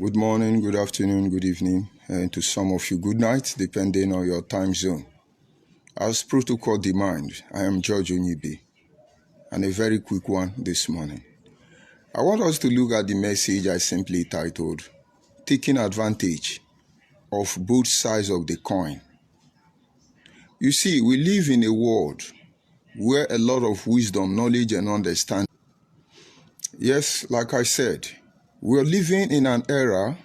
Good morning, good afternoon, good evening, and to some of you, good night, depending on your time zone. As protocol demand, I am George Onyibe, and a very quick one this morning. I want us to look at the message I simply titled, Taking Advantage of Both Sides of the Coin. You see, we live in a world where a lot of wisdom, knowledge, and understanding. Yes, like I said, we're living in an era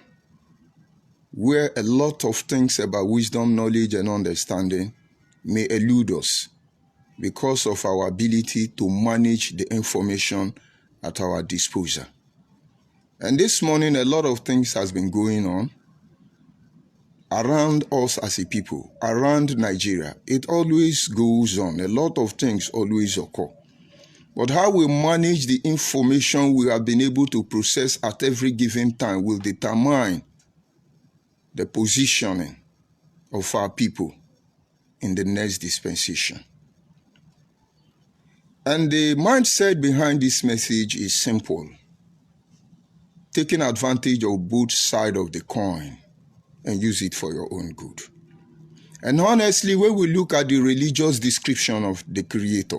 where a lot of things about wisdom, knowledge, and understanding may elude us because of our ability to manage the information at our disposal. And this morning, a lot of things has been going on around us as a people, around Nigeria. It always goes on. A lot of things always occur. But how we manage the information we have been able to process at every given time will determine the positioning of our people in the next dispensation. And the mindset behind this message is simple. Taking advantage of both sides of the coin and use it for your own good. And honestly, when we look at the religious description of the Creator,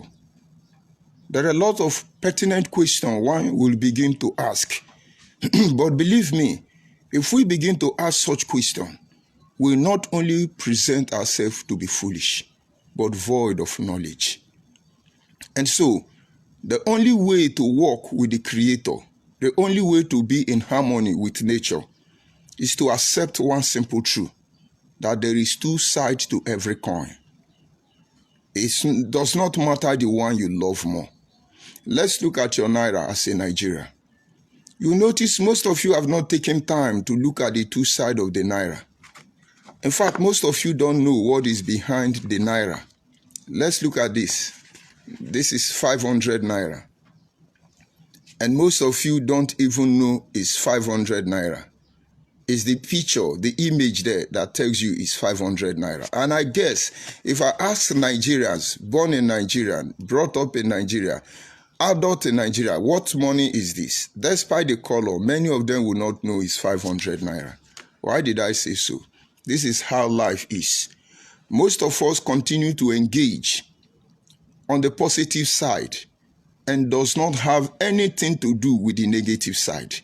there are a lot of pertinent questions one will begin to ask. But believe me, if we begin to ask such questions, we not only present ourselves to be foolish, but void of knowledge. And so, the only way to walk with the Creator, the only way to be in harmony with nature, is to accept one simple truth, that there is two sides to every coin. It does not matter the one you love more. Let's look at your Naira as a Nigeria. You notice most of you have not taken time to look at the two sides of the Naira. In fact, most of you don't know what is behind the Naira. Let's look at this. This is 500 Naira. And most of you don't even know it's 500 Naira. It's the picture, the image there that tells you it's 500 Naira. And I guess if I ask Nigerians, born in Nigeria, brought up in Nigeria, adult in Nigeria, what money is this? Despite the color, many of them will not know it's 500 Naira. Why did I say so? This is how life is. Most of us continue to engage on the positive side and does not have anything to do with the negative side.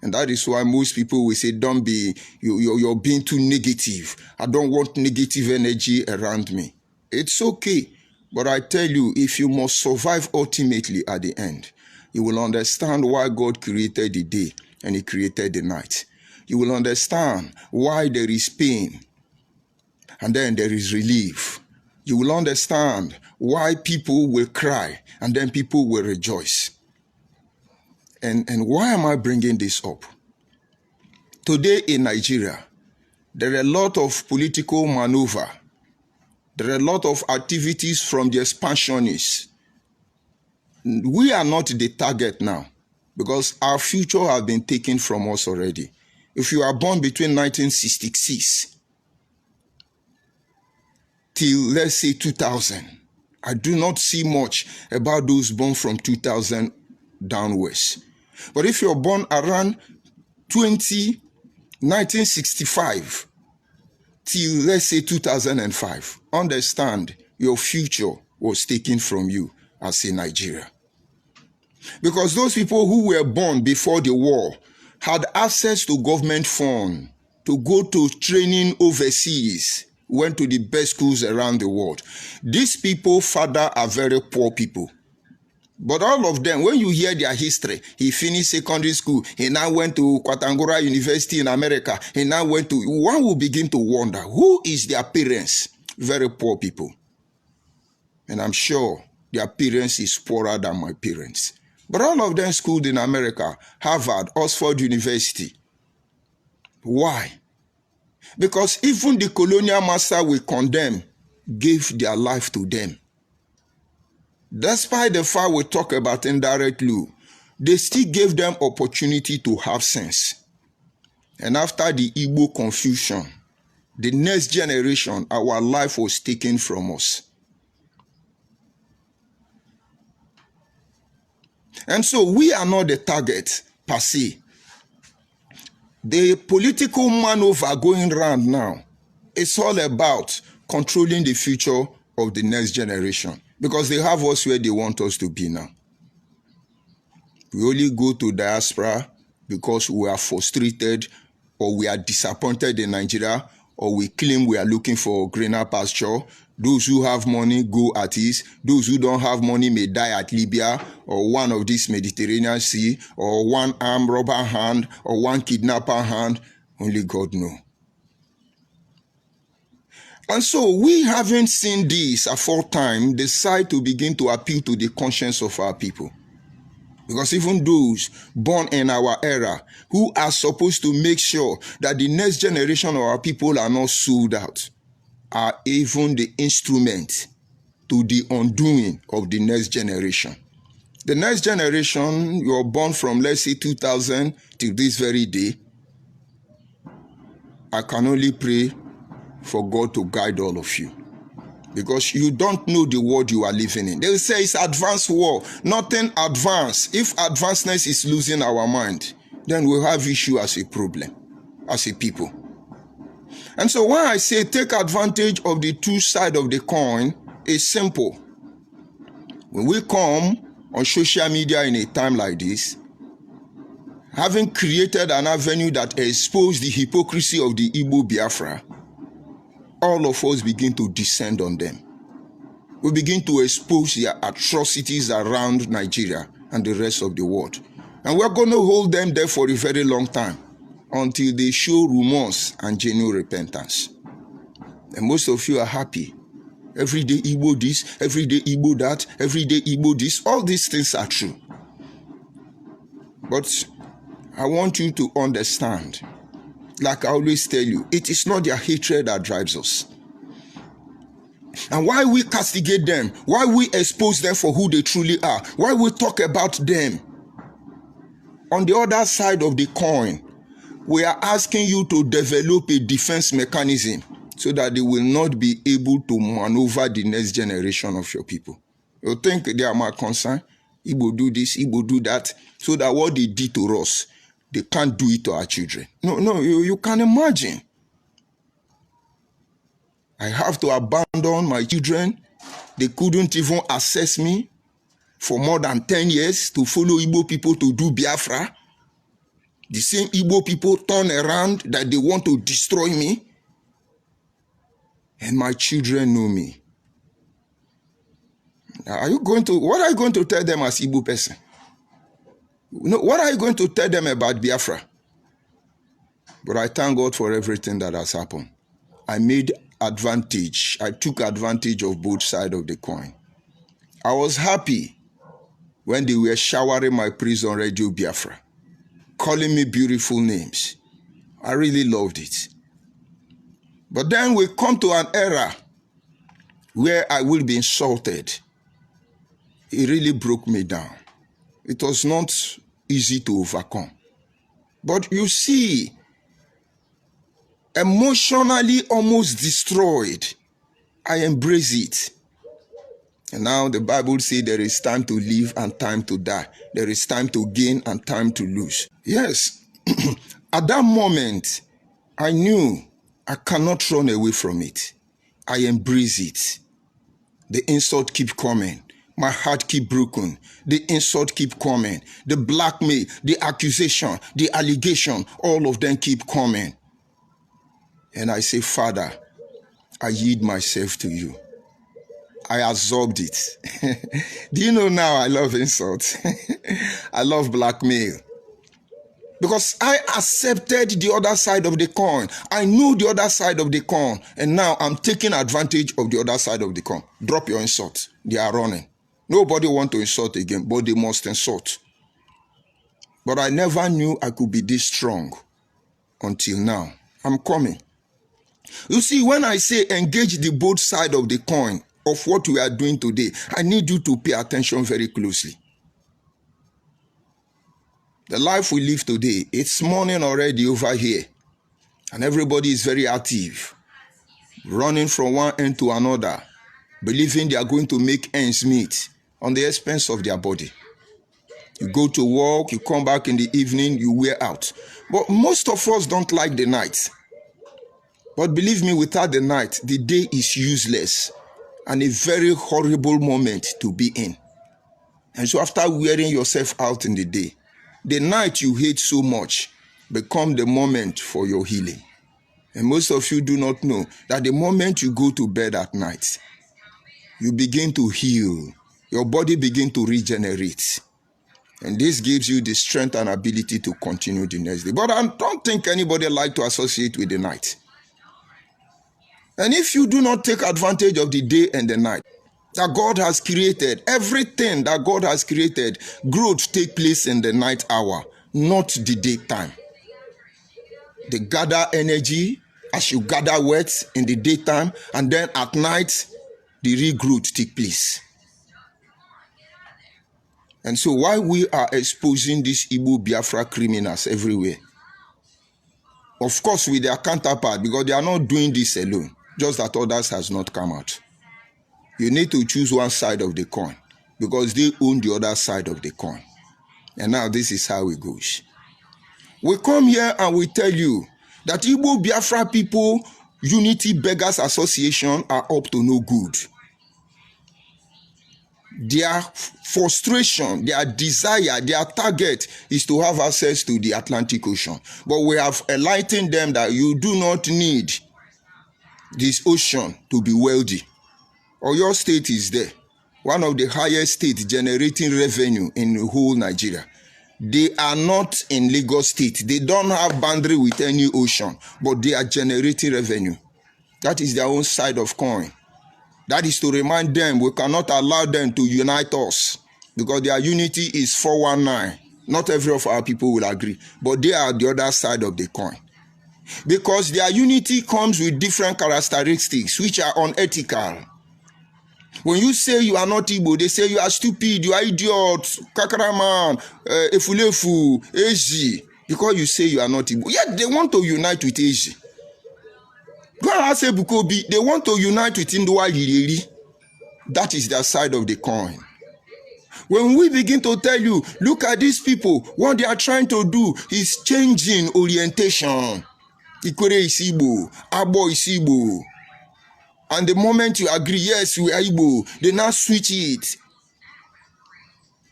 And that is why most people will say, don't be, you're being too negative. I don't want negative energy around me. It's okay. But I tell you, if you must survive ultimately at the end, you will understand why God created the day and He created the night. You will understand why there is pain and then there is relief. You will understand why people will cry and then people will rejoice. And why am I bringing this up? Today in Nigeria, there are a lot of political maneuver. There are a lot of activities from the expansionists. We are not the target now because our future has been taken from us already. If you are born between 1966 till, let's say, 2000, I do not see much about those born from 2000 downwards. But if you're born around 1965 till, let's say, 2005, understand your future was taken from you as a Nigeria. Because those people who were born before the war had access to government funds to go to training overseas, went to the best schools around the world. These people, father, are very poor people. But all of them, when you hear their history, he finished secondary school, he now went to Kwatangora University in America, he now went to, one will begin to wonder, who is their parents? Very poor people. And I'm sure their parents is poorer than my parents. But all of them schooled in America, Harvard, Oxford University. Why? Because even the colonial master we condemn gave their life to them. Despite the fact we talk about indirect law, they still gave them opportunity to have sense. And after the Igbo confusion, the next generation, our life was taken from us. And so we are not the target per se. The political maneuver going round now, it's all about controlling the future of the next generation, because they have us where they want us to be now. We only go to diaspora because we are frustrated or we are disappointed in Nigeria, or we claim we are looking for greener pasture. Those who have money go at ease. Those who don't have money may die at Libya or one of these Mediterranean Sea, or one armed robber hand or one kidnapper hand. Only God knows. And so we, having seen this aforetime, decide to begin to appeal to the conscience of our people. Because even those born in our era, who are supposed to make sure that the next generation of our people are not sold out, are even the instrument to the undoing of the next generation. The next generation, you're born from, let's say, 2000 till this very day. I can only pray for God to guide all of you, because you don't know the world you are living in. They say it's advanced war. Nothing advanced. If advancedness is losing our mind, then we'll have issue as a problem, as a people. And so when I say take advantage of the two sides of the coin, it's simple. When we come on social media in a time like this, having created an avenue that exposes the hypocrisy of the Igbo Biafra, all of us begin to descend on them. We begin to expose their atrocities around Nigeria and the rest of the world. And we're going to hold them there for a very long time, until they show remorse and genuine repentance. And most of you are happy. Every day Igbo this, every day Igbo that, every day Igbo this. All these things are true. But I want you to understand, like I always tell you, it is not their hatred that drives us. And why we castigate them, why we expose them for who they truly are, why we talk about them. On the other side of the coin, we are asking you to develop a defense mechanism so that they will not be able to maneuver the next generation of your people. You think they are my concern? Igbo do this, Igbo do that, so that what they did to us, they can't do it to our children. No, you can imagine. I have to abandon my children. They couldn't even assess me for more than 10 years to follow Igbo people to do Biafra. The same Igbo people turn around that they want to destroy me. And my children know me. What are you going to tell them as Igbo person? What are you going to tell them about Biafra? But I thank God for everything that has happened. I took advantage of both sides of the coin. I was happy when they were showering my praise on Radio Biafra, calling me beautiful names. I really loved it. But then we come to an era where I will be insulted. It really broke me down. It was not easy to overcome. But you see, emotionally almost destroyed, I embrace it. And now the Bible says there is time to live and time to die. There is time to gain and time to lose. Yes, at that moment, I knew I cannot run away from it. I embrace it. The insult keep coming. My heart keep broken. The insult keep coming. The blackmail, the accusation, the allegation, all of them keep coming. And I say, Father, I yield myself to you. I absorbed it. Do you know now I love insult? I love blackmail. Because I accepted the other side of the coin. I knew the other side of the coin. And now I'm taking advantage of the other side of the coin. Drop your insult. They are running. Nobody wants to insult again, but they must insult. But I never knew I could be this strong until now. I'm coming. You see, when I say engage the both side of the coin of what we are doing today, I need you to pay attention very closely. The life we live today, it's morning already over here. And everybody is very active, running from one end to another, believing they are going to make ends meet on the expense of their body. You go to work, you come back in the evening, you wear out. But most of us don't like the night. But believe me, without the night, the day is useless and a very horrible moment to be in. And so after wearing yourself out in the day, the night you hate so much become the moment for your healing. And most of you do not know that the moment you go to bed at night, you begin to heal. Your body begins to regenerate. And this gives you the strength and ability to continue the next day. But I don't think anybody like to associate with the night. And if you do not take advantage of the day and the night that God has created, everything that God has created, growth take place in the night hour, not the daytime. They gather energy as you gather weight in the daytime, and then at night, the regrowth take place. And so while we are exposing these Igbo Biafra criminals everywhere, of course with their counterpart, because they are not doing this alone, just that others has not come out. You need to choose one side of the coin, because they own the other side of the coin. And now this is how it goes. We come here and we tell you that Igbo Biafra People Unity Beggars Association are up to no good. Their frustration, their desire, their target is to have access to the Atlantic Ocean. But we have enlightened them that you do not need this ocean to be wealthy. Oyo State is there, one of the highest states generating revenue in the whole Nigeria. They are not in Lagos State. They don't have boundary with any ocean, but they are generating revenue. That is their own side of coin. That is to remind them we cannot allow them to unite us, because their unity is 419. Not every of our people will agree, but they are the other side of the coin. Because their unity comes with different characteristics which are unethical. When you say you are not Igbo, they say you are stupid, you are idiot, kakaraman, efulefu, Ezi, because you say you are not Igbo. Yet they want to unite with Ezi. Go and ask Ebukobi, they want to unite with Ndwa Liriri. That is their side of the coin. When we begin to tell you, look at these people, what they are trying to do is changing orientation. Ikore is Igbo, Abo is Igbo. And the moment you agree, yes, we are Igbo, they now switch it.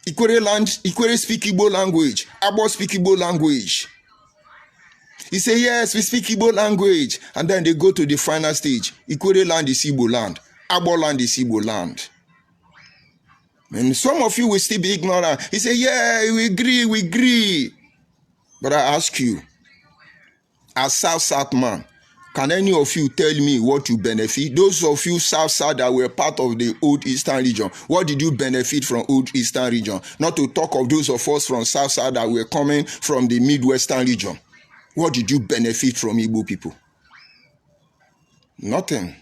Ikore speak Igbo language, Abo speak Igbo language. He say, yes, we speak Igbo language. And then they go to the final stage. Ikore land is Igbo land. Abo land is Igbo land. And some of you will still be ignorant. He say, yeah, we agree. But I ask you, as South man, can any of you tell me what you benefit? Those of you South that were part of the old Eastern region, what did you benefit from old Eastern region? Not to talk of those of us from South that were coming from the Midwestern region. What did you benefit from Igbo people? Nothing.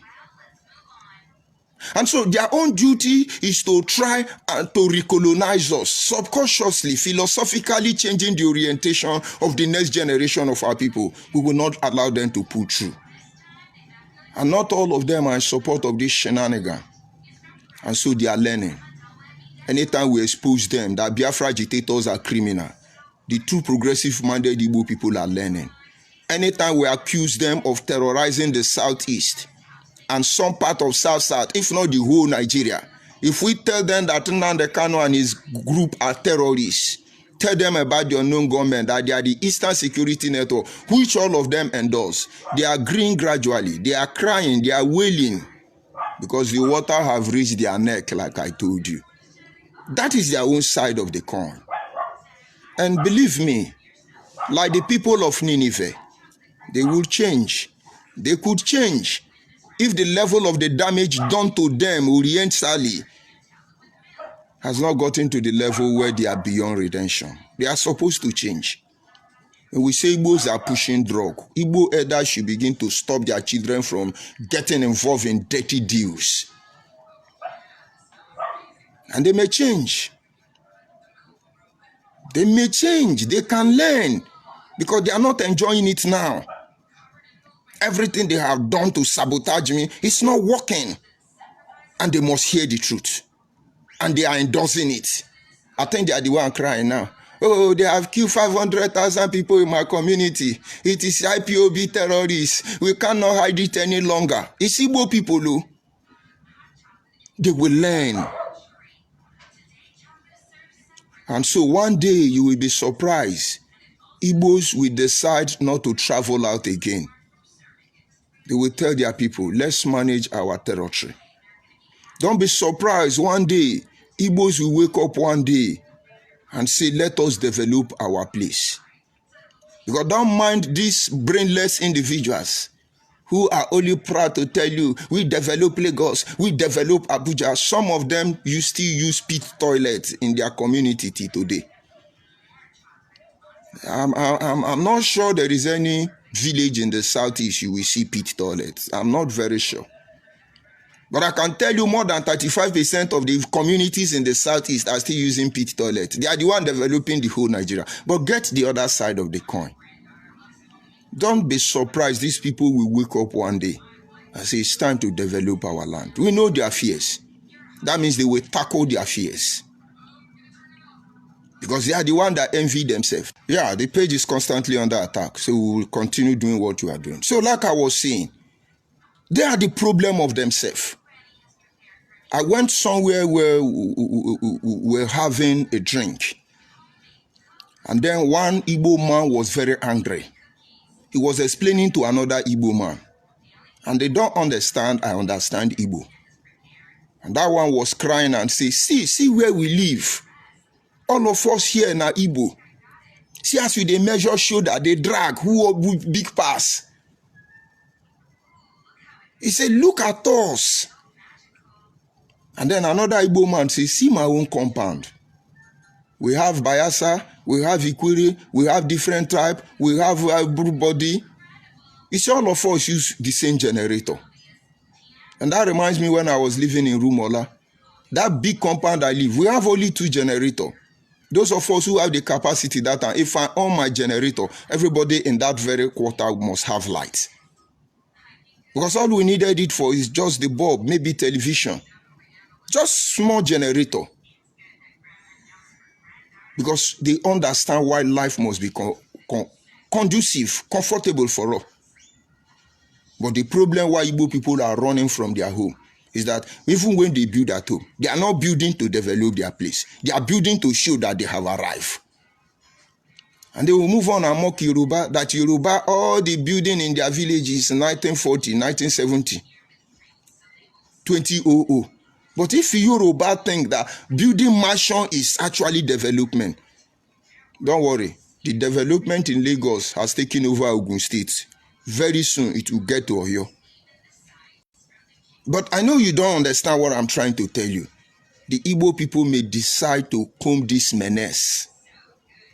And so their own duty is to try to recolonize us, subconsciously, philosophically changing the orientation of the next generation of our people. We will not allow them to pull through. And not all of them are in support of this shenanigan. And so they are learning. Anytime we expose them that Biafra agitators are criminal, the true progressive-minded Igbo people are learning. Anytime we accuse them of terrorizing the Southeast and some part of South, if not the whole Nigeria, if we tell them that Nnamdi Kanu and his group are terrorists, tell them about the unknown government, that they are the Eastern Security Network, which all of them endorse. They are agreeing gradually. They are crying. They are wailing because the water have reached their neck, like I told you. That is their own side of the coin. And believe me, like the people of Nineveh, they will change. They could change if the level of the damage done to them orientally has not gotten to the level where they are beyond redemption. They are supposed to change. When we say Igbos are pushing drug, Igbo elders should begin to stop their children from getting involved in dirty deals. And they may change. They may change. They can learn because they are not enjoying it now. Everything they have done to sabotage me is not working. And they must hear the truth. And they are endorsing it. I think they are the one crying now. Oh, they have killed 500,000 people in my community. It is IPOB terrorists. We cannot hide it any longer. It's Igbo people, who they will learn. And so one day you will be surprised. Igbos will decide not to travel out again. They will tell their people, let's manage our territory. Don't be surprised one day. Igbos will wake up one day and say, let us develop our place. Because don't mind these brainless individuals who are only proud to tell you, we develop Lagos, we develop Abuja. Some of them you still use pit toilets in their community till today. I'm not sure there is any village in the southeast you will see pit toilets. I'm not very sure. But I can tell you more than 35% of the communities in the southeast are still using pit toilets. They are the one developing the whole Nigeria. But get the other side of the coin. Don't be surprised these people will wake up one day and say it's time to develop our land. We know their fears. That means they will tackle their fears. Because they are the one that envy themselves. Yeah, the page is constantly under attack. So we will continue doing what we are doing. So like I was saying, they are the problem of themselves. I went somewhere where we were having a drink. And then one Igbo man was very angry. He was explaining to another Igbo man. And they don't understand, I understand Igbo. And that one was crying and say, see where we live. All of us here in Igbo. See as we dey measure shoulder, they drag who big pass. He said, look at us. And then another Igbo man says, see my own compound. We have Bayasa, we have Ikwiri, we have different tribe, we have everybody. It's all of us use the same generator. And that reminds me when I was living in Rumola, that big compound I live, we have only 2 generators. Those of us who have the capacity that time, if I on my generator, everybody in that very quarter must have light. Because all we needed it for is just the bulb, maybe television. Just small generator. Because they understand why life must be conducive, comfortable for us. But the problem why Igbo people are running from their home is that even when they build at home, they are not building to develop their place. They are building to show that they have arrived. And they will move on and mock Yoruba, that Yoruba, all the building in their villages in 1940, 1970, 2000. But if Yoruba think that building mansion is actually development, don't worry. The development in Lagos has taken over Ogun State. Very soon it will get to Oyo. But I know you don't understand what I'm trying to tell you. The Igbo people may decide to comb this menace,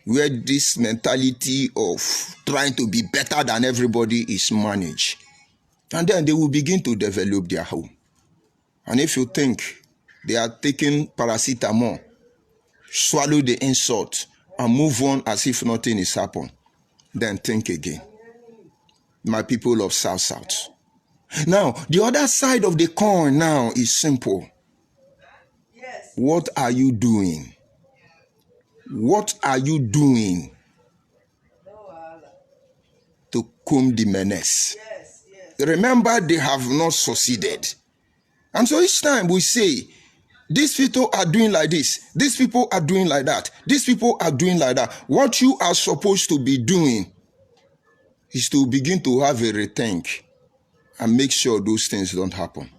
where this mentality of trying to be better than everybody is managed. And then they will begin to develop their home. And if you think they are taking paracetamol, swallow the insult, and move on as if nothing is happened, then think again. My people of South. Now, the other side of the coin now is simple. Yes. What are you doing? What are you doing to comb the menace? Yes. Remember, they have not succeeded. And so each time we say, these people are doing like this, these people are doing like that, these people are doing like that. What you are supposed to be doing is to begin to have a rethink and make sure those things don't happen.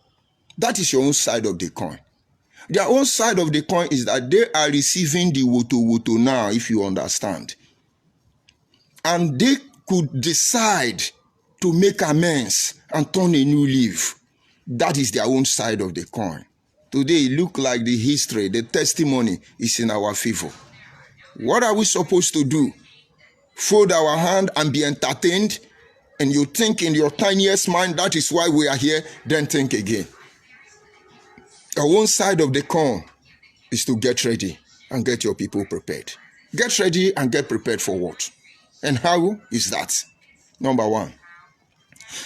That is your own side of the coin. Their own side of the coin is that they are receiving the woto now, if you understand. And they could decide to make amends and turn a new leaf. That is their own side of the coin. Today, it looks like the history, the testimony is in our favor. What are we supposed to do? Fold our hand and be entertained? And you think in your tiniest mind, that is why we are here, then think again. Our own side of the coin is to get ready and get your people prepared. Get ready and get prepared for what? And how is that? Number one,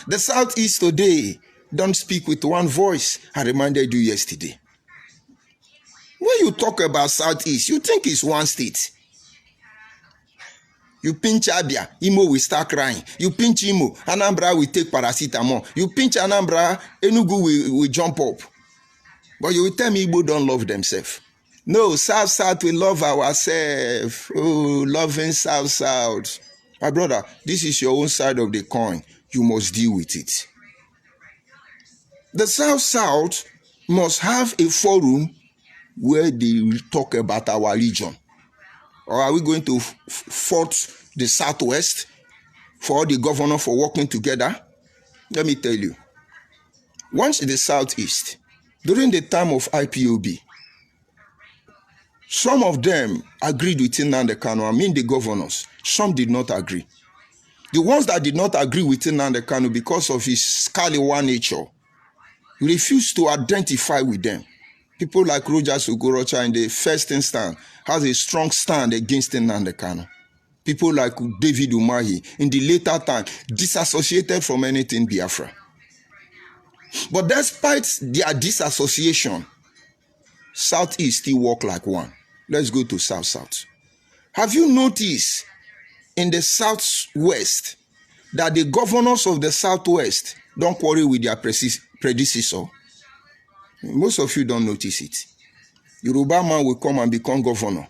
the Southeast today don't speak with one voice. I reminded you yesterday. When you talk about Southeast, you think it's one state. You pinch Abia, Imo will start crying. You pinch Imo, Anambra will take paracetamol. You pinch Anambra, Enugu will jump up. But you will tell me Igbo don't love themselves. No, South, we love ourselves. Oh, loving South. My brother, this is your own side of the coin. You must deal with it. The South must have a forum where they will talk about our region. Or are we going to fight the Southwest for all the governors for working together? Let me tell you. Once in the Southeast, during the time of IPOB, some of them agreed with Nnamdi Kanu, I mean the governors. Some did not agree. The ones that did not agree with Nnamdi Kanu because of his scalawa nature, refused to identify with them. People like Rogers Ogorocha in the first instance has a strong stand against Nnamdi Kanu. People like David Umahi in the later time disassociated from anything Biafra. But despite their disassociation, Southeast still work like one. Let's go to South. Have you noticed in the Southwest that the governors of the Southwest don't quarrel with their predecessor? Most of you don't notice it. Yoruba man will come and become governor.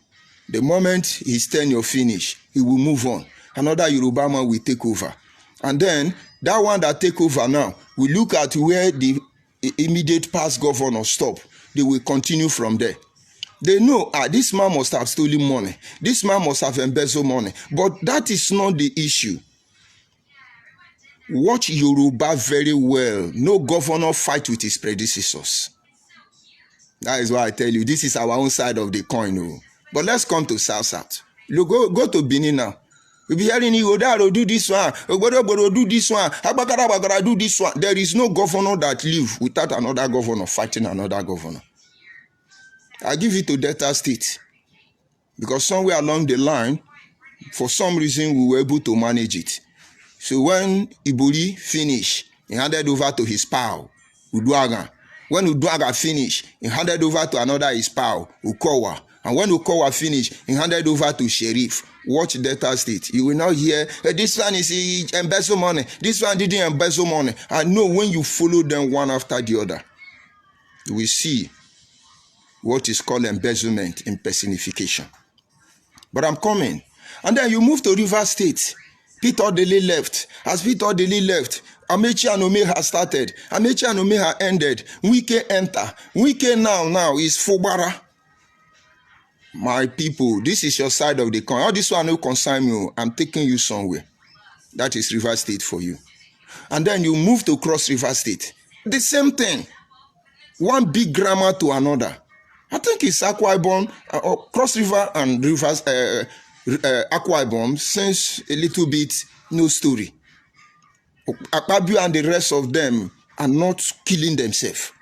The moment his tenure finish, he will move on. Another Yoruba man will take over. And then that one that take over now will look at where the immediate past governor stop. They will continue from there. They know, this man must have stolen money. This man must have embezzled money. But that is not the issue. Watch Yoruba very well. No governor fight with his predecessors. That is why I tell you, this is our own side of the coin. Oh. But let's come to South. You go to Benin now. You'll be hearing Igodaro do this one, Ogbodoboro do this one, Agbagara do this one. There is no governor that live without another governor fighting another governor. I give it to Delta State. Because somewhere along the line, for some reason, we were able to manage it. So when Iburi finished, he handed over to his pal, Uduaga. When Uduaga finished, he handed over to another his pal, Ukowa. And when Ukowa finished, he handed over to Sheriff. Watch Delta State. You will not hear, this one is embezzle money. This one didn't embezzle money. I know when you follow them one after the other, you will see what is called embezzlement in personification. But I'm coming. And then you move to Rivers State. Peter Dele left. As Peter Dele left, Amechi Anome has started. Amechi Anome has ended. Wike enter. Wike now is Fubara. My people, this is your side of the coin. All this one will concern you. I'm taking you somewhere. That is Rivers State for you. And then you move to Cross River State. The same thing. One big grammar to another. I think it's Akwa Ibom, Cross River and Rivers, Akwa Ibom, since a little bit, no story. Akpabio and the rest of them are not killing themselves.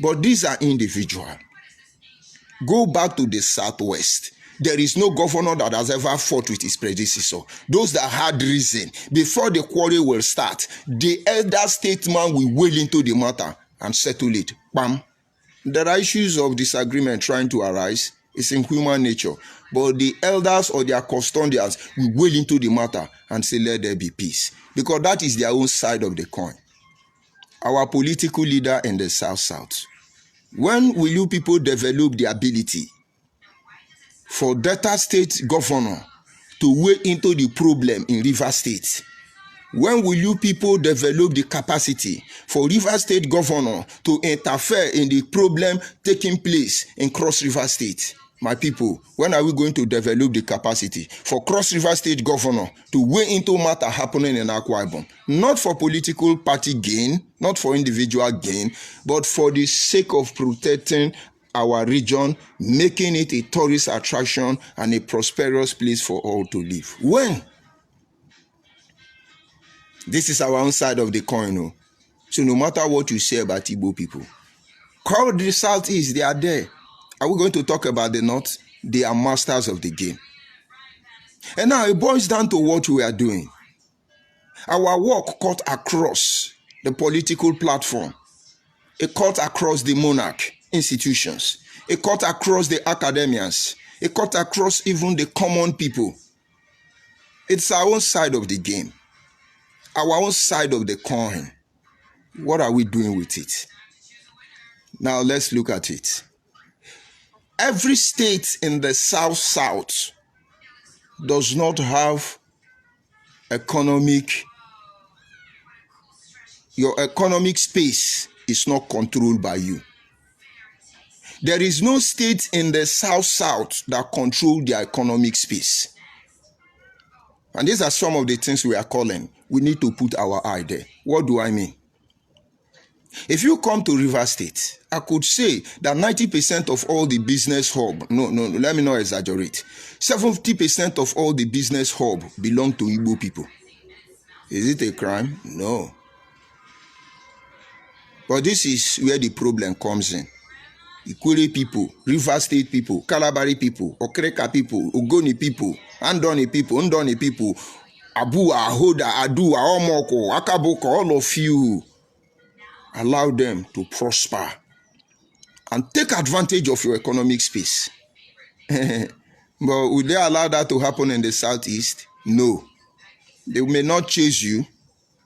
But these are individual. Go back to the Southwest. There is no governor that has ever fought with his predecessor. Those that had reason, before the quarrel will start, the elder statesman will wade into the matter and settle it. Bam. There are issues of disagreement trying to arise. It's in human nature. But the elders or their custodians will wade into the matter and say, let there be peace. Because that is their own side of the coin. Our political leader in the South. When will you people develop the ability for Delta State governor to wade into the problem in Rivers State? When will you people develop the capacity for Rivers State governor to interfere in the problem taking place in Cross River State? My people, when are we going to develop the capacity for Cross River State governor to wade into matter happening in Akwa Ibom? Not for political party gain, not for individual gain, but for the sake of protecting our region, making it a tourist attraction and a prosperous place for all to live. When? This is our own side of the coin. Oh. So no matter what you say about Igbo people, call the Southeast, they are there. Are we going to talk about the North? They are masters of the game. And now it boils down to what we are doing. Our work cut across the political platform. It cut across the monarch institutions. It cut across the academians. It cut across even the common people. It's our own side of the game. Our own side of the coin. What are we doing with it? Now let's look at it. Every state in the South does not have your economic space is not controlled by you. There is no state in the South that control their economic space. And these are some of the things we are calling. We need to put our eye there. What do I mean? If you come to Rivers State, I could say that 90% of all the business hub, no, let me not exaggerate. 70% of all the business hub belong to Igbo people. Is it a crime? No. But this is where the problem comes in. Ikure people, Rivers State people, Kalabari people, Okreka people, Ogoni people, Andoni people, Ndoni people, Abua, Ahoda, Adua, Omoko, Akaboko, all of you. Allow them to prosper and take advantage of your economic space. But would they allow that to happen in the Southeast? No. They may not chase you,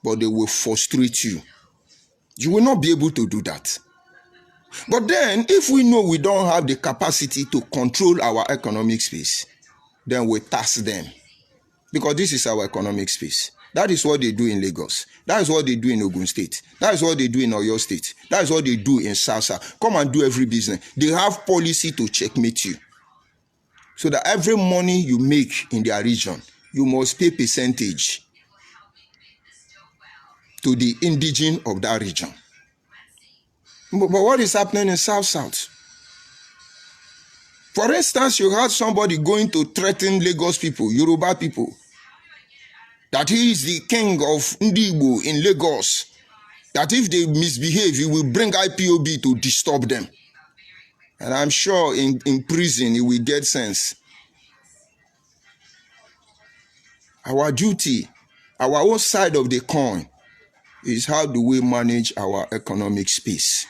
but they will frustrate you. You will not be able to do that. But then, if we know we don't have the capacity to control our economic space, then we tax them. Because this is our economic space. That is what they do in Lagos. That is what they do in Ogun State. That is what they do in Oyo State. That is what they do in South. Come and do every business. They have policy to checkmate you. So that every money you make in their region, you must pay percentage to the indigene of that region. But what is happening in South? For instance, you had somebody going to threaten Lagos people, Yoruba people, that he is the king of Ndigbo in Lagos, that if they misbehave, he will bring IPOB to disturb them. And I'm sure in prison, he will get sense. Our duty, our own side of the coin, is how do we manage our economic space.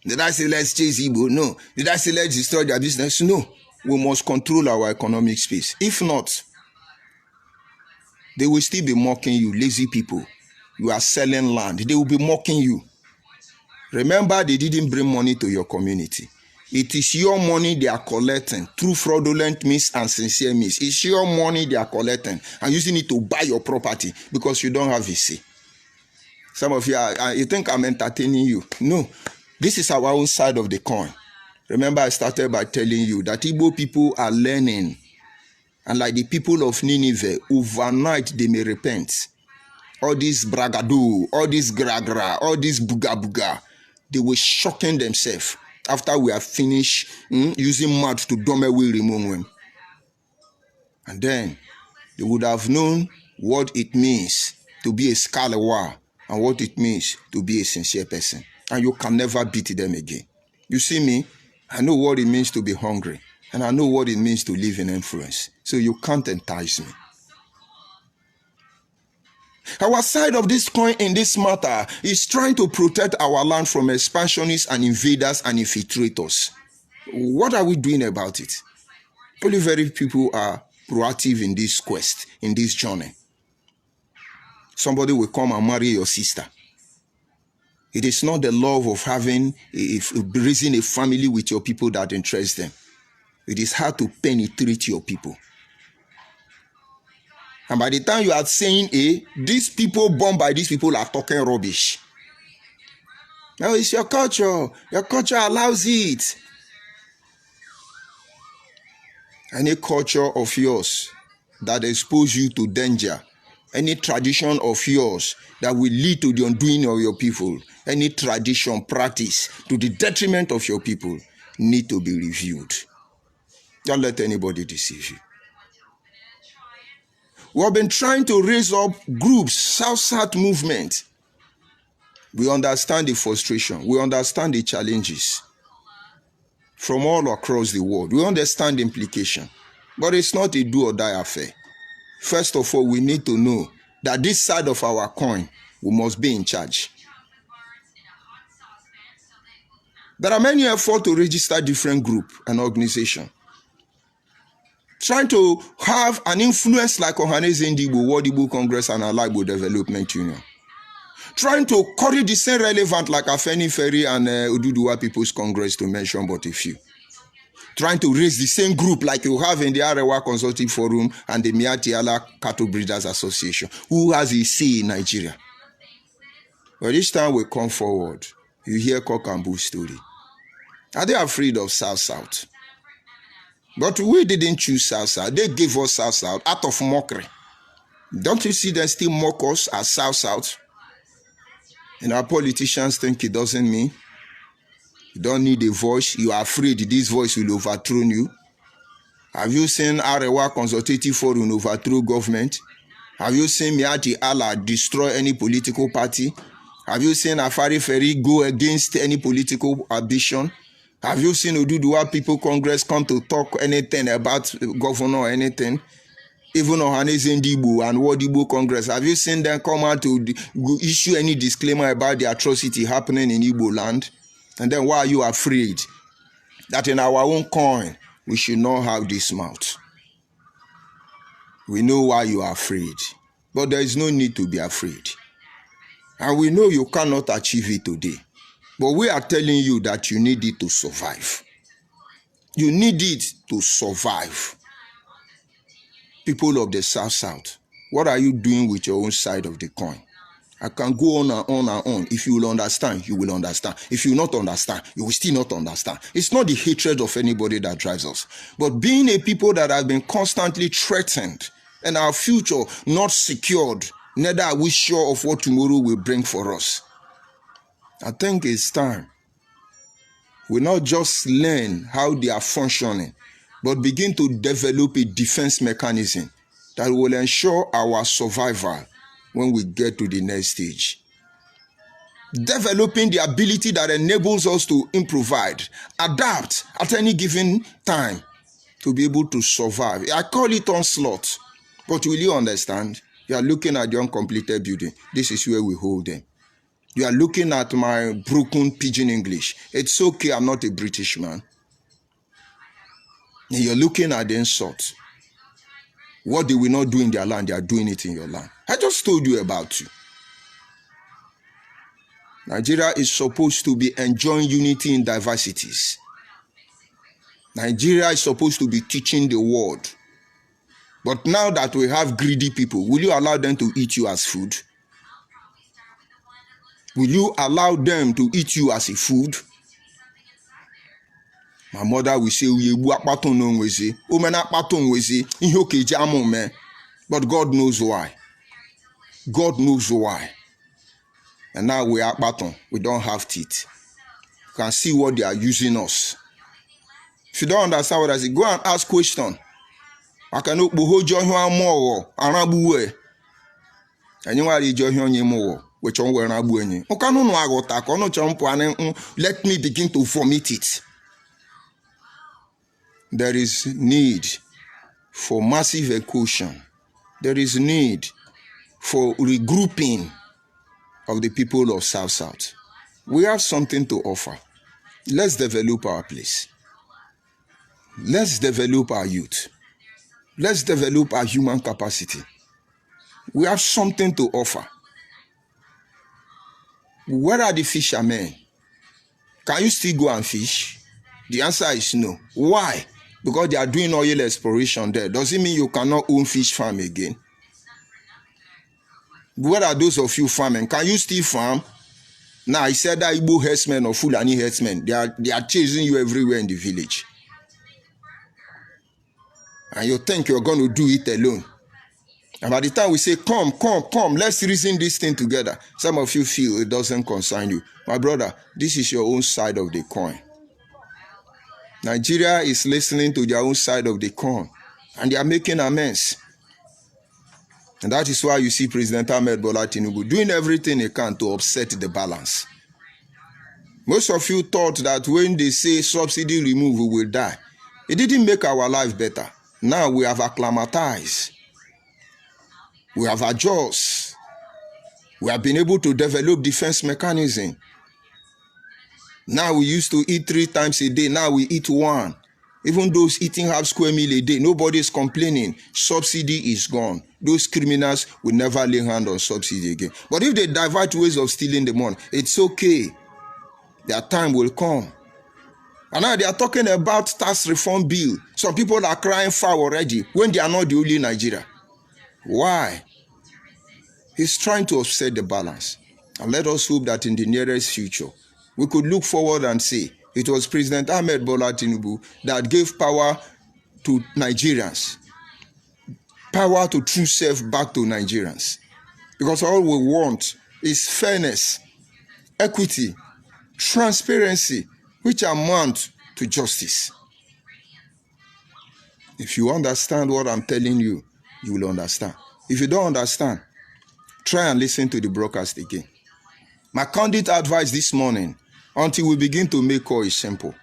Did I say let's chase Igbo? No. Did I say let's destroy their business? No. We must control our economic space. If not, they will still be mocking you, lazy people. You are selling land. They will be mocking you. Remember, they didn't bring money to your community. It is your money they are collecting through fraudulent means and sincere means. It's your money they are collecting and using it to buy your property because you don't have VC. Some of you, you think I'm entertaining you. No. This is our own side of the coin. Remember, I started by telling you that Igbo people are learning. And like the people of Nineveh, overnight they may repent. All this bragado, all this gra-gra, all this buga-buga, they were shocking themselves after we have finished using mud to dumb away Rimonwen. And then they would have known what it means to be a scalawa and what it means to be a sincere person. And you can never beat them again. You see me? I know what it means to be hungry. And I know what it means to live in influence. So you can't entice me. Our side of this coin in this matter is trying to protect our land from expansionists and invaders and infiltrators. What are we doing about it? Only very people are proactive in this quest, in this journey. Somebody will come and marry your sister. It is not the love of raising a family with your people that interests them. It is how to penetrate your people. And by the time you are saying these people born by these people are talking rubbish. No, it's your culture. Your culture allows it. Any culture of yours that exposes you to danger, any tradition of yours that will lead to the undoing of your people, any tradition, practice to the detriment of your people need to be reviewed. Don't let anybody deceive you. We have been trying to raise up groups, South movement. We understand the frustration. We understand the challenges from all across the world. We understand the implication. But it's not a do or die affair. First of all, we need to know that this side of our coin, we must be in charge. There are many efforts to register different group and organization, trying to have an influence like Ohanaeze Ndigbo, World Igbo Congress, and Ala-Igbo Development Union. Trying to carry the same relevant like Afenifere and Oduduwa People's Congress, to mention but a few. Trying to raise the same group like you have in the Arewa Consultative Forum and the Miati Allah Cattle Breeders Association, who has a say in Nigeria. But each time we come forward, you hear cock and bull story. Are they afraid of South-South? But we didn't choose South-South. They gave us South-South out of mockery. Don't you see them still mock us as South-South? And our politicians think it doesn't mean. You don't need a voice. You are afraid this voice will overthrow you. Have you seen Arewa Consultative Forum overthrow government? Have you seen Miati Allah destroy any political party? Have you seen Afenifere go against any political ambition? Have you seen Oduduwa People Congress come to talk anything about governor or anything? Even Ohanaeze Ndigbo and World Igbo Congress, have you seen them come out to issue any disclaimer about the atrocity happening in Igbo land? And then why are you afraid that in our own coin, we should not have this mouth? We know why you are afraid, but there is no need to be afraid. And we know you cannot achieve it today. But we are telling you that you need it to survive. You need it to survive. People of the South-South, what are you doing with your own side of the coin? I can go on and on and on. If you will understand, you will understand. If you will not understand, you will still not understand. It's not the hatred of anybody that drives us, but being a people that have been constantly threatened and our future not secured, neither are we sure of what tomorrow will bring for us. I think it's time we not just learn how they are functioning, but begin to develop a defense mechanism that will ensure our survival when we get to the next stage. Developing the ability that enables us to improvise, adapt at any given time to be able to survive. I call it onslaught, but will you understand? You are looking at the uncompleted building. This is where we hold them. You are looking at my broken pidgin English. It's okay, I'm not a British man. And you're looking at the insult. What they will not do in their land, they are doing it in your land. I just told you about you. Nigeria is supposed to be enjoying unity in diversities. Nigeria is supposed to be teaching the world. But now that we have greedy people, will you allow them to eat you as food? Will you allow them to eat you as a food? My mother will say, but God knows why. God knows why. And now we are baton. We don't have teeth. You can see what they are using us. If you don't understand what I say, go and ask question. I cannot behold your more arabu. And you are the more. Which one were not doing? Let me begin to vomit it. There is need for massive equation. There is need for regrouping of the people of South-South. We have something to offer. Let's develop our place. Let's develop our youth. Let's develop our human capacity. We have something to offer. Where are the fishermen? Can you still go and fish? The answer is no. Why? Because they are doing oil exploration there. Does it mean you cannot own fish farm again? Where are those of you farming? Can you still farm? Now, I said that Igbo herdsmen or Fulani herdsmen, they are chasing you everywhere in the village. And you think you're going to do it alone. And by the time we say, come, let's reason this thing together, some of you feel it doesn't concern you. My brother, this is your own side of the coin. Nigeria is listening to their own side of the coin, and they are making amends. And that is why you see President Ahmed Bola Tinubu doing everything he can to upset the balance. Most of you thought that when they say subsidy remove, we will die. It didn't make our life better. Now we have acclimatized. We have adjusted. We have been able to develop defense mechanism. Now we used to eat 3 times a day. Now we eat 1. Even those eating half square meal a day, nobody is complaining. Subsidy is gone. Those criminals will never lay hand on subsidy again. But if they divert ways of stealing the money, it's okay. Their time will come. And now they are talking about tax reform bill. Some people are crying foul already when they are not the only Nigeria. Why? He's trying to upset the balance. And let us hope that in the nearest future, we could look forward and say, it was President Ahmed Bola Tinubu that gave power to Nigerians. Power to true self back to Nigerians. Because all we want is fairness, equity, transparency, which amount to justice. If you understand what I'm telling you, you will understand. If you don't understand, try and listen to the broadcast again. My candid advice this morning, until we begin to make all, is simple.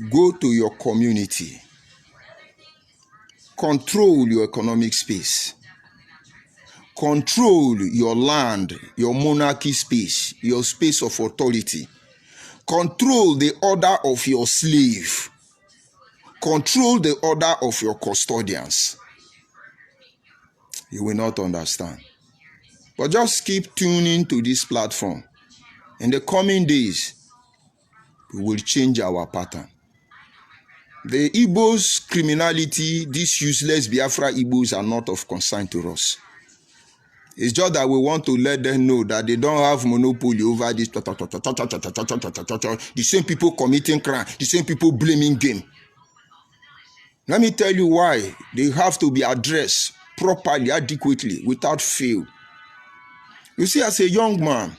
Go to your community. Control your economic space. Control your land, your monarchy space, your space of authority. Control the order of your slave. Control the order of your custodians. You will not understand. But just keep tuning to this platform. In the coming days, we will change our pattern. The Igbos' criminality, these useless Biafra Igbos, are not of concern to us. It's just that we want to let them know that they don't have monopoly over this. The same people committing crime, the same people blaming game. Let me tell you why they have to be addressed properly, adequately, without fail. You see, as a young man,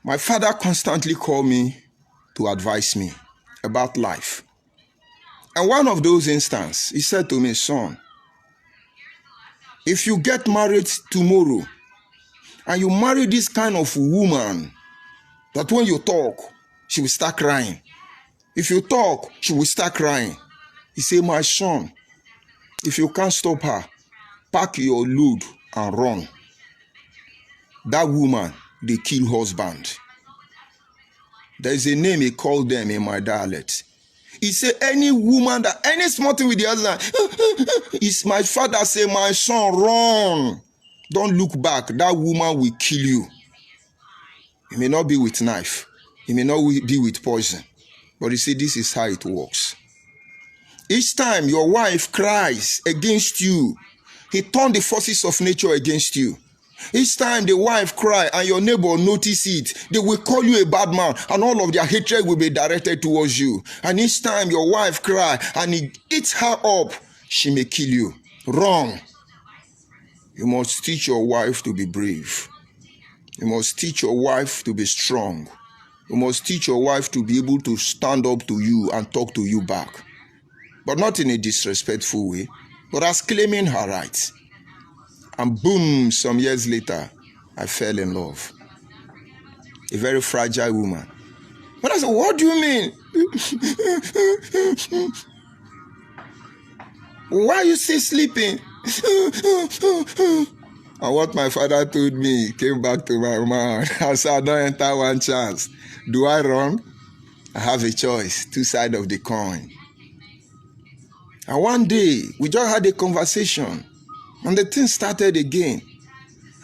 my father constantly called me to advise me about life. And one of those instances, he said to me, son, if you get married tomorrow and you marry this kind of woman that when you talk, she will start crying. If you talk, she will start crying. He said, my son, if you can't stop her, pack your load and run. That woman, they kill husband. There is a name he called them in my dialect. He said, any woman that, any small thing with the husband, is my father say, my son, run. Don't look back. That woman will kill you. It may not be with knife. It may not be with poison. But he said, this is how it works. Each time your wife cries against you, he turned the forces of nature against you. Each time the wife cry and your neighbor notice it, they will call you a bad man and all of their hatred will be directed towards you. And each time your wife cry and he eats her up, she may kill you. Wrong. You must teach your wife to be brave. You must teach your wife to be strong. You must teach your wife to be able to stand up to you and talk to you back. But not in a disrespectful way, but as claiming her rights. And boom, some years later, I fell in love. A very fragile woman. But I said, what do you mean? Why are you still sleeping? And what my father told me came back to my mind. I said, I don't enter one chance. Do I run? I have a choice, 2 sides of the coin. And one day, we just had a conversation. And the thing started again.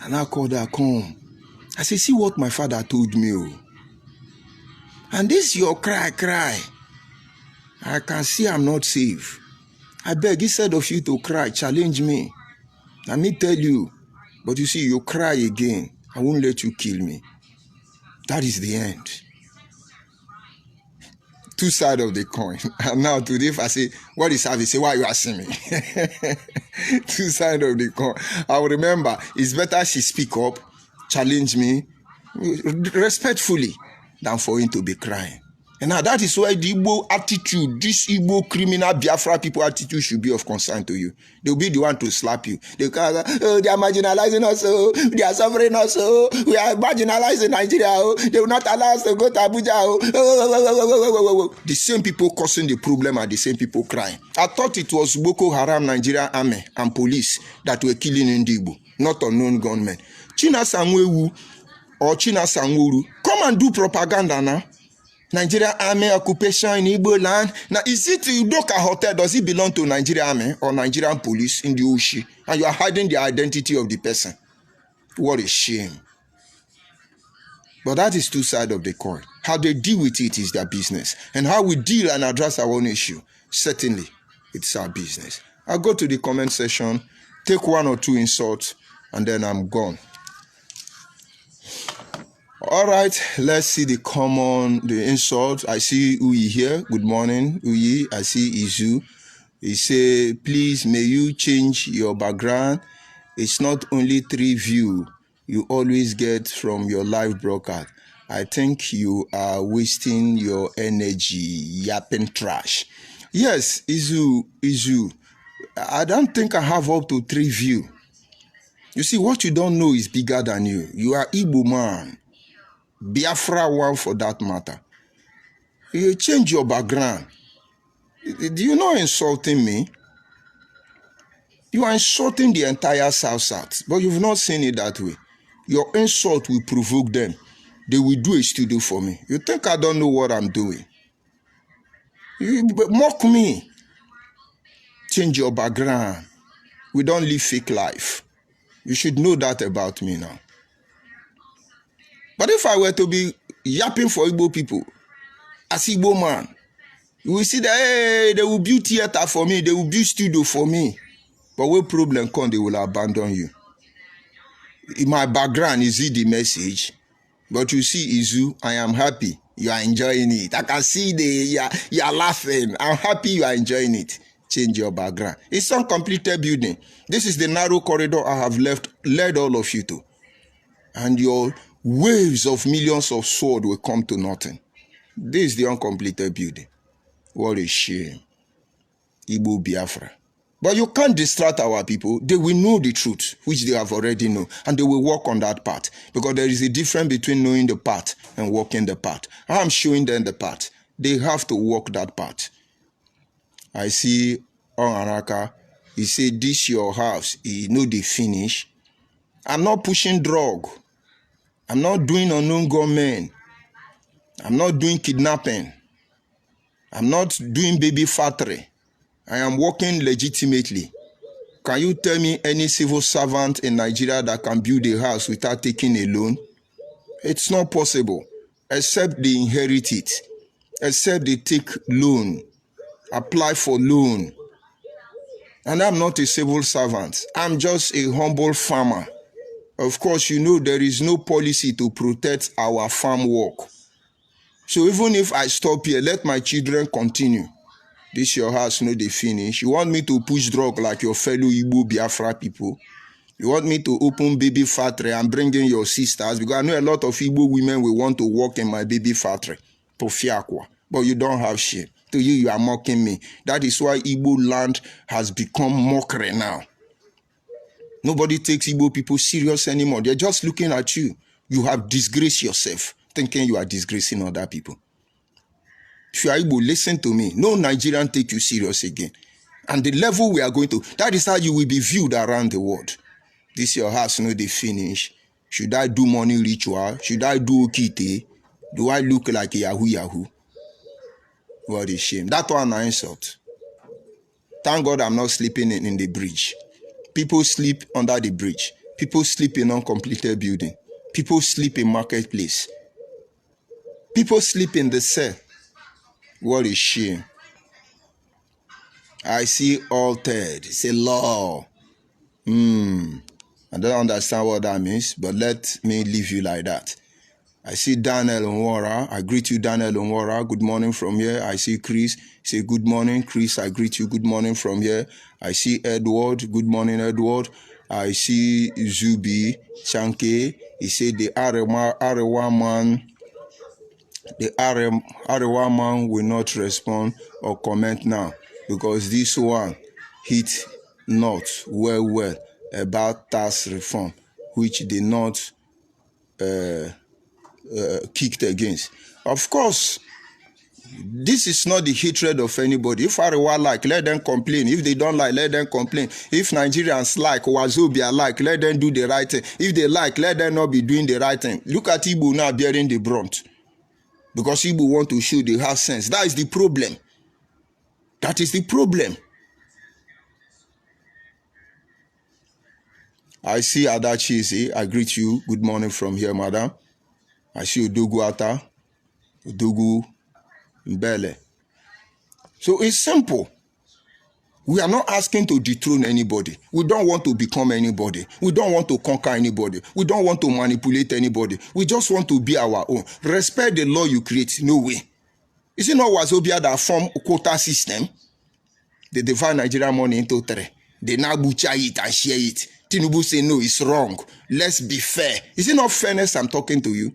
And I called her, come. I said, see what my father told me. Oh. And this your cry. I can see I'm not safe. I beg, instead of you to cry, challenge me. Let me tell you. But you see, you cry again. I won't let you kill me. That is the end. 2 sides of the coin. And now today, if I say, what is service? Say, why are you asking me? 2 sides of the coin. I will remember, it's better she speak up, challenge me respectfully, than for him to be crying. And now that is why the Igbo attitude, this Igbo criminal Biafra people attitude should be of concern to you. They'll be the one to slap you. They call, oh, they are marginalizing us, oh, they are suffering us, oh, we are marginalizing Nigeria, oh, they will not allow us to go to Abuja, oh. The same people causing the problem are the same people crying. I thought it was Boko Haram, Nigerian army and police that were killing in Igbo, not unknown gunmen. China Samwewu or China Samwuru, come Come and do propaganda now. Nigeria Army occupation in Igbo land. Now, is it Udoka Hotel? Does it belong to Nigeria Army or Nigerian police in the Ushi? And you are hiding the identity of the person. What a shame. But that is two sides of the coin. How they deal with it is their business. And how we deal and address our own issue, certainly, it's our business. I'll go to the comment section, take one or two insults, and then I'm gone. All right, let's see the insult. I see Uyi here. Good morning, Uyi. I see Izu. He say, please, may you change your background. It's not only 3 views you always get from your live broadcast. I think you are wasting your energy, yapping trash. Yes, Izu. I don't think I have up to 3 views. You see, what you don't know is bigger than you. You are Igbo man. Biafra one for that matter. You change your background. Do you know insulting me? You are insulting the entire South, but you've not seen it that way. Your insult will provoke them. They will do a studio for me. You think I don't know what I'm doing? You mock me. Change your background. We don't live fake life. You should know that about me now. But if I were to be yapping for Igbo people, as Igbo man, you will see that, hey, they will build theater for me, they will build studio for me. But when problem comes, they will abandon you. In my background, is it the message? But you see, Izu, I am happy. You are enjoying it. I can see you are laughing. I'm happy you are enjoying it. Change your background. It's uncompleted building. This is the narrow corridor I have led all of you to. And your waves of millions of swords will come to nothing. This is the uncompleted building. What a shame. Igbo Biafra. But you can't distract our people. They will know the truth, which they have already known, and they will work on that path. Because there is a difference between knowing the path and walking the path. I'm showing them the path. They have to walk that path. I see Onaraka. He said, this your house. He know they finish. I'm not pushing drug. I'm not doing unknown gunmen. I'm not doing kidnapping. I'm not doing baby factory. I am working legitimately. Can you tell me any civil servant in Nigeria that can build a house without taking a loan? It's not possible, except they inherit it, except they take loan, apply for loan. And I'm not a civil servant. I'm just a humble farmer. Of course, you know there is no policy to protect our farm work. So even if I stop here, let my children continue. This your house, no, they finish. You want me to push drug like your fellow Igbo Biafra people? You want me to open baby factory and bring in your sisters? Because I know a lot of Igbo women will want to work in my baby factory. To fiakwa. But you don't have shame. To you, you are mocking me. That is why Igbo land has become mockery now. Nobody takes Igbo people serious anymore. They're just looking at you. You have disgraced yourself, thinking you are disgracing other people. If you are Igbo, listen to me. No Nigerian take you serious again. And the level we are going to, that is how you will be viewed around the world. This your house, no, they finish. Should I do money ritual? Should I do okite? Do I look like a Yahoo? What a shame. That one an insult. Thank God I'm not sleeping in the bridge. People sleep under the bridge. People sleep in uncompleted building. People sleep in marketplace. People sleep in the cell. What a shame. I see altered. It's a law. I don't understand what that means, but let me leave you like that. I see Daniel Onwara. I greet you, Daniel Onwara. Good morning from here. I see Chris. Say good morning, Chris. I greet you. Good morning from here. I see Edward. Good morning, Edward. I see Zubi Chanke. He said the Arewa man. The Arewa man will not respond or comment now because this one hit not well about tax reform, which they not kicked against. Of course, This is not the hatred of anybody. If Arewa like, let them complain. If they don't like, let them complain. If Nigerians like, Wazobia like, let them do the right thing. If they like, let them not be doing the right thing. Look at Igbo now bearing the brunt. Because Igbo want to show they have sense. That is the problem. That is the problem. I see Adachi. I greet you. Good morning from here, madam. I see Odogu Ata, Odogu Mbele. So it's simple. We are not asking to dethrone anybody. We don't want to become anybody. We don't want to conquer anybody. We don't want to manipulate anybody. We just want to be our own. Respect the law you create. No way. Is it not Wazobia that form a quota system? They divide Nigerian money into 3. They now butcher it and share it. Tinubu say no, it's wrong. Let's be fair. Is it not fairness I'm talking to you?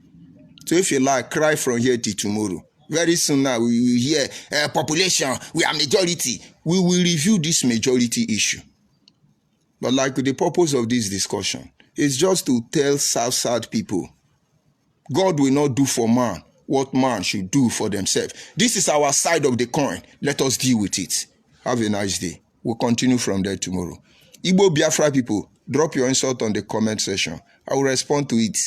So if you like, cry from here till tomorrow. Very soon now, we will hear population, we are majority. We will review this majority issue. But like the purpose of this discussion is just to tell sad people, God will not do for man what man should do for themselves. This is our side of the coin. Let us deal with it. Have a nice day. We'll continue from there tomorrow. Igbo Biafra people, drop your insult on the comment section. I will respond to it.